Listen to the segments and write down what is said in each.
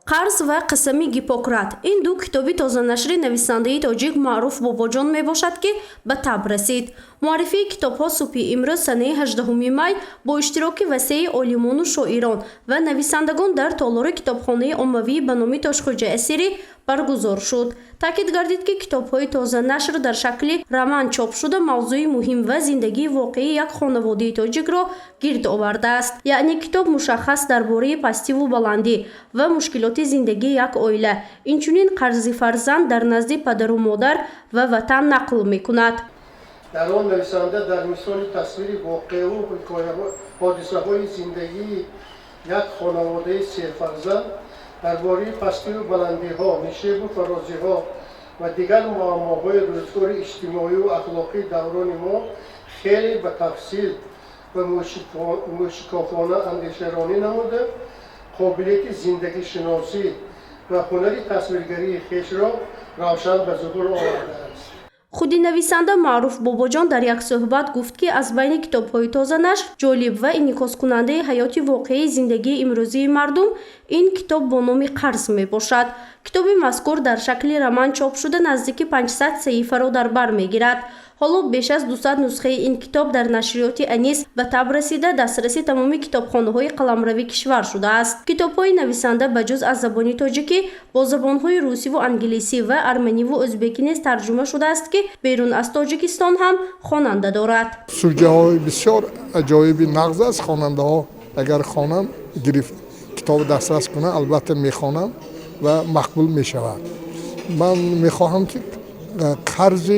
قرض و قسم گیپوکرات این دو کتابی تازه‌نشر نویسنده تاجیک معروف باباجان می باشد که به تب رسید. معرفی کتاب‌ها صبح امروز سنه 18 می با اشتراک وسیع عالمان و شاعران و نویسندگان در تالار کتابخانه عمومی به نام تاشخوجه اسیری برگزار شد. تاکید گردید که کتاب‌های تازه نشر در شکل رمان چاپ شده موضوع مهم و زندگی واقعی یک خانواده تاجیک را گرد آورده است. یعنی کتاب مشخص درباره پستی و بلندی و مشکلات زندگی یک عائله، اینچنین قرض فرزند در نزد پدر و مادر و وطن نقل می‌کند. در آن نویسنده در مثال تصویر واقعی و حادثه‌های زندگی یک خانواده سه فرزند درباره پستی و بلندی‌ها، نشیب و فرازی‌ها و دیگر معماهای روزگار اجتماعی و اخلاقی دوران ما خیلی به تفصیل و موشکافانه اندیشه‌رانی نموده، قابلیت زندگی شناسی و هنر تصویرگری خویش را روشن به ظهور آورده است. خود نویسنده معروف باباجان در یک صحبت گفت که از بین کتاب‌های تازه نشر جالب و انعکاس کننده حیات واقعی زندگی امروزی مردم این کتاب با نام قرض می باشد. کتاب مذکور در شکل رمان چاپ شده نزدیک 500 صحیفه را در بر میگیرد. حالا بیش از 200 نسخه این کتاب در نشریات انیس به تب رسیده دسترسی تمام کتابخانه‌های قلمروی کشور شده است. کتاب‌های نویسنده بجز از زبان تاجیکی با زبان‌های روسی و انگلیسی و ارمنی و ازبکی نیز ترجمه شده است که بیرون از تاجیکستان هم خواننده دارد. سوژه‌های بسیار عجایبی نغز است. خواننده‌ها اگر خوانند گرفت کتاب دسترس کنند البته می‌خوانند و مقبول می‌شود. من می‌خواهم که قرض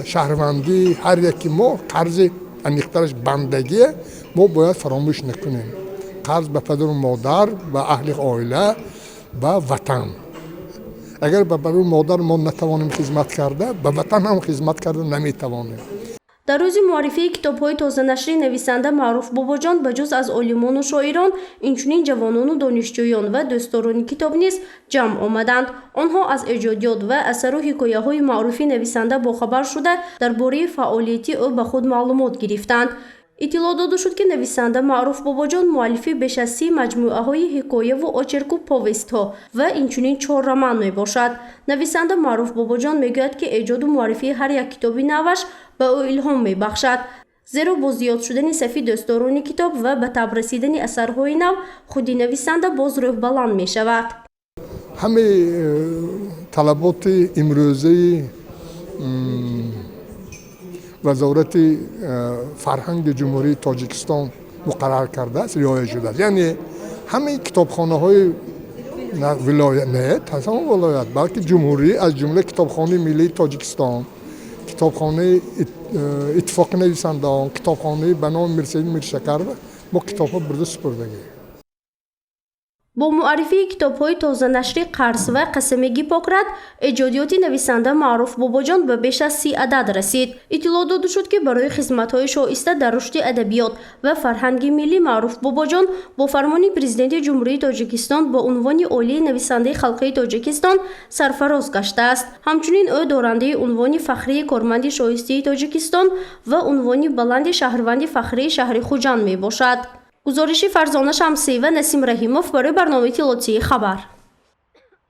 شهروندی هر یکی ما قرض انیخترش بندگی ما باید فراموش نکنیم. قرض به پدر و مادر و اهل عائله و وطن. اگر به پدر و مادر ما نتوانیم خدمت کرده به وطن هم خدمت کرده نمیتوانیم. در روز معرفی کتاب‌های تازه نشر نویسنده معروف باباجان بجز از عالمان و شاعران اینچنین جوانان و دانشجویان و دوستداران کتاب نیز جمع آمدند. آنها از ایجادیات و اثر و حکایه‌های معروفی نویسنده باخبر شده درباره فعالیت او به خود معلومات گرفتند. اطلاع داده شد که نویسنده معروف باباجان مؤلف بیش از 30 مجموعه های حکایه و آچرک و پاویست ها و اینچنین 4 رمان می باشد. نویسنده معروف باباجان میگوید که ایجاد و معرفی هر یک کتابی نوش به او الهام می بخشد، زیرا با زیاد شدن صفی دوستداران کتاب و به تب رسیدن اثرهای نو خود نویسنده باز روح بلند می شود. همه طلبات امروزی وزارت فرهنگ جمهوری تاجیکستان مقرر کرده است، رعایت شده است. یعنی همه کتابخانه‌های ولایت نه تمام ولایت بلکه جمهوری از جمله کتابخانه ملی تاجیکستان، کتابخانه اتفاق نویسندگان، کتابخانه به نام میرسید میرشکر با کتاب‌ها برده سپردگی. با معرفی کتاب‌های تازه نشر قرض و قسم گیپوکرات ایجادیات نویسنده معروف باباجان به بیش از 30 عدد رسید. اطلاع داده شد که برای خدمت‌های شایسته در رشد ادبیات و فرهنگ ملی معروف باباجان با فرمان پرزیدنت جمهوری تاجیکستان با عنوان عالی نویسنده خلقی تاجیکستان سرفراز گشته است. همچنین او دارنده عنوان فخری کارمند شایسته تاجیکستان و عنوان بلند شهروند فخری شهر خوجند می باشد. گزارش فرزانه شمسی و نسیم رحیموف برای برنامه تلویزیونی خبر.